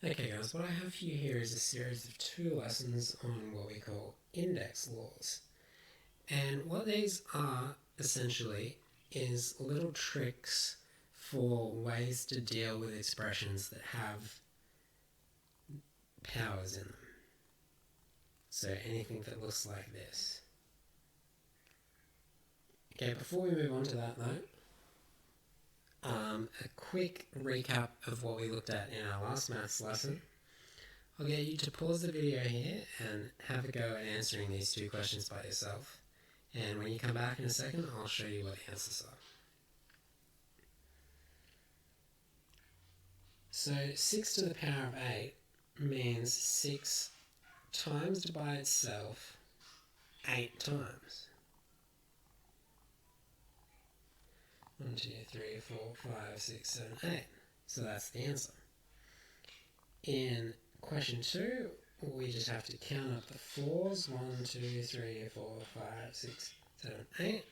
Okay guys, what I have for you here is a series of 2 lessons on what we call index laws. And what these are essentially is little tricks for ways to deal with expressions that have powers in them. So anything that looks like this. Okay, before we move on to that though, a quick recap of what we looked at in our last maths lesson. I'll get you to pause the video here and have a go at answering these 2 questions by yourself. And when you come back in a second, I'll show you what the answers are. So 6 to the power of 8 means 6 times by itself 8 times. 1, 2, 3, 4, 5, 6, 7, 8. So that's the answer. In question 2, we just have to count up the 4s. 1, 2, 3, 4, 5, 6, 7, 8.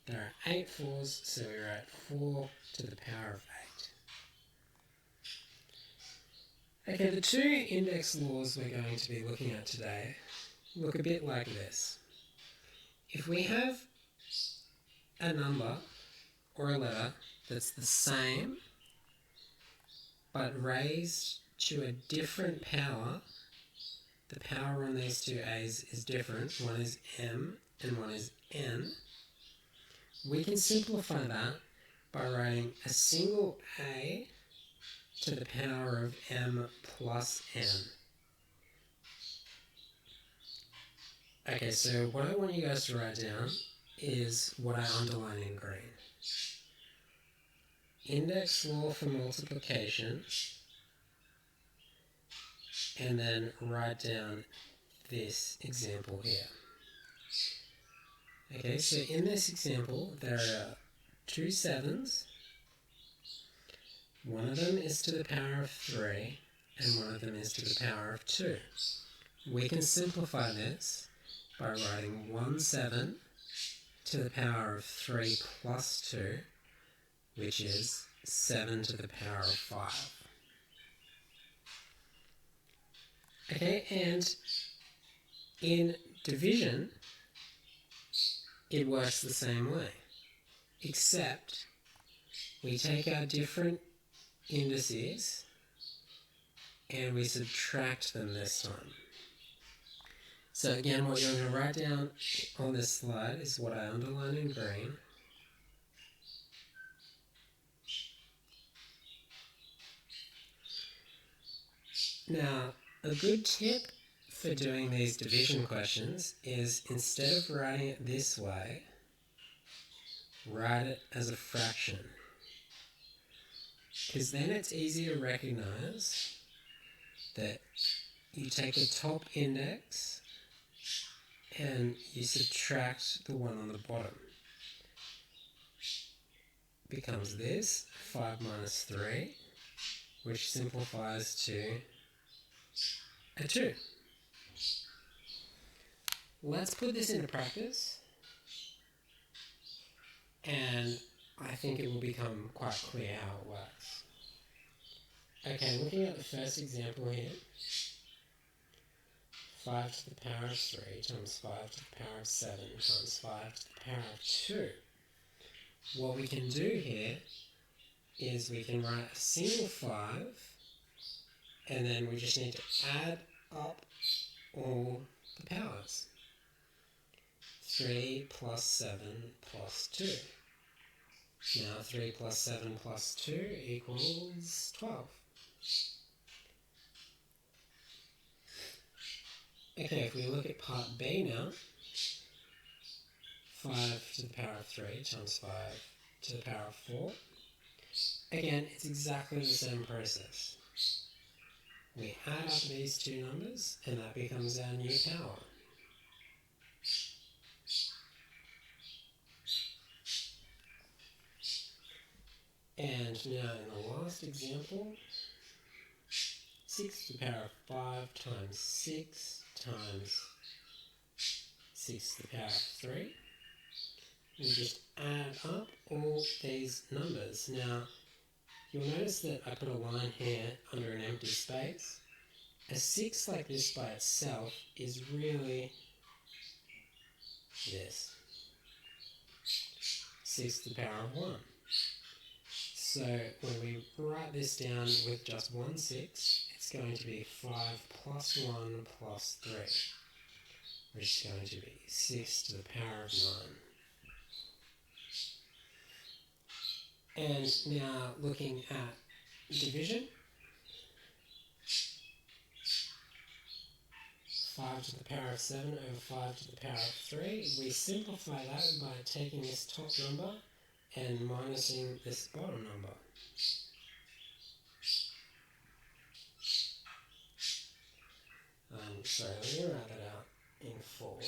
There are 8 4s, so we write 4 to the power of 8. Okay, the 2 index laws we're going to be looking at today look a bit like this. If we have a number or a letter that's the same but raised to a different power, the power on these 2 a's is different. One is m and one is n. We can simplify that by writing a single a to the power of m plus n. Okay, so what I want you guys to write down is what I underline in green. Index law for multiplication, and then write down this example here. Okay, so in this example, there are 2 7s. One of them is to the power of 3, and one of them is to the power of 2. We can simplify this by writing 1 7 to the power of 3 plus 2, which is 7 to the power of 5. Okay, and in division, it works the same way, except we take our different indices and we subtract them this time. So again, what you're going to write down on this slide is what I underline in green. Now, a good tip for doing these division questions is, instead of writing it this way, write it as a fraction. Because then it's easy to recognize that you take the top index and you subtract the one on the bottom. It becomes this, 5 minus 3, which simplifies to a 2. Let's put this into practice, and I think it will become quite clear how it works. Okay, looking at the first example here, 5 to the power of 3 times 5 to the power of 7 times 5 to the power of 2. What we can do here is we can write a single 5, and then we just need to add up all the powers. 3 plus 7 plus 2. Now 3 plus 7 plus 2 equals 12. Okay, if we look at part B now, 5 to the power of 3 times 5 to the power of 4. Again, it's exactly the same process. We add up these 2 numbers, and that becomes our new power. And now in the last example, 6 to the power of 5 times 6 times 6 to the power of 3. We just add up all these numbers. Now, you'll notice that I put a line here under an empty this space. A 6 like this by itself is really this. 6 to the power of 1. So when we write this down with just 1 6, it's going to be 5 plus 1 plus 3, which is going to be 6 to the power of 9. And now looking at division, 5 to the power of 7 over 5 to the power of 3. We simplify that by taking this top number and minusing this bottom number. Sorry, let me write that out in full.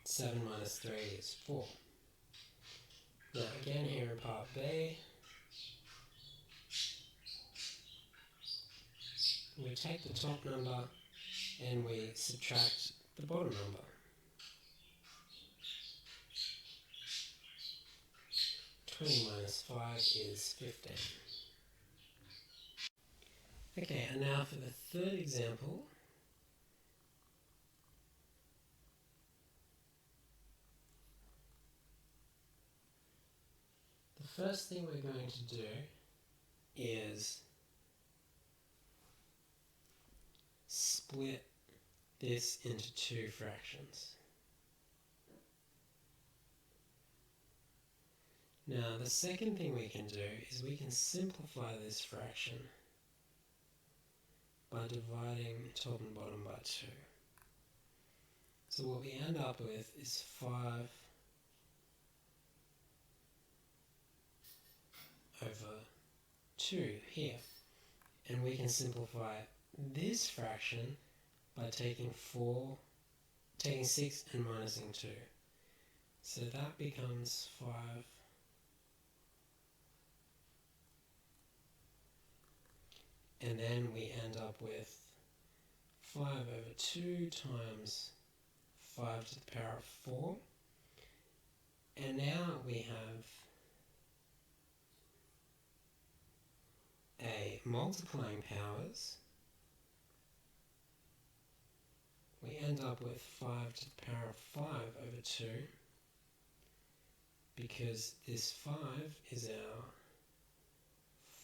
7 minus 3 is 4. Now again here in part B, we take the top number and we subtract the bottom number. 20 minus 5 is 15. Okay, and now for the third example. The first thing we're going to do is split this into 2 fractions. Now the second thing we can do is we can simplify this fraction by dividing top and bottom by 2. So what we end up with is 5 over 2 here. And we can simplify this fraction by taking 6 and minusing 2. So that becomes 5 and then we end up with 5 over 2 times 5 to the power of 4. And now we have a multiplying powers. We end up with 5 to the power of 5 over 2 because this 5 is our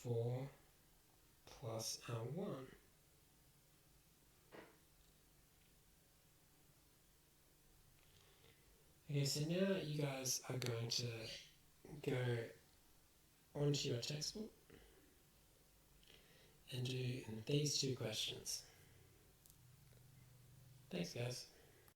4 plus our 1. Okay, so now you guys are going to go onto your textbook and do these 2 questions. Thanks, guys.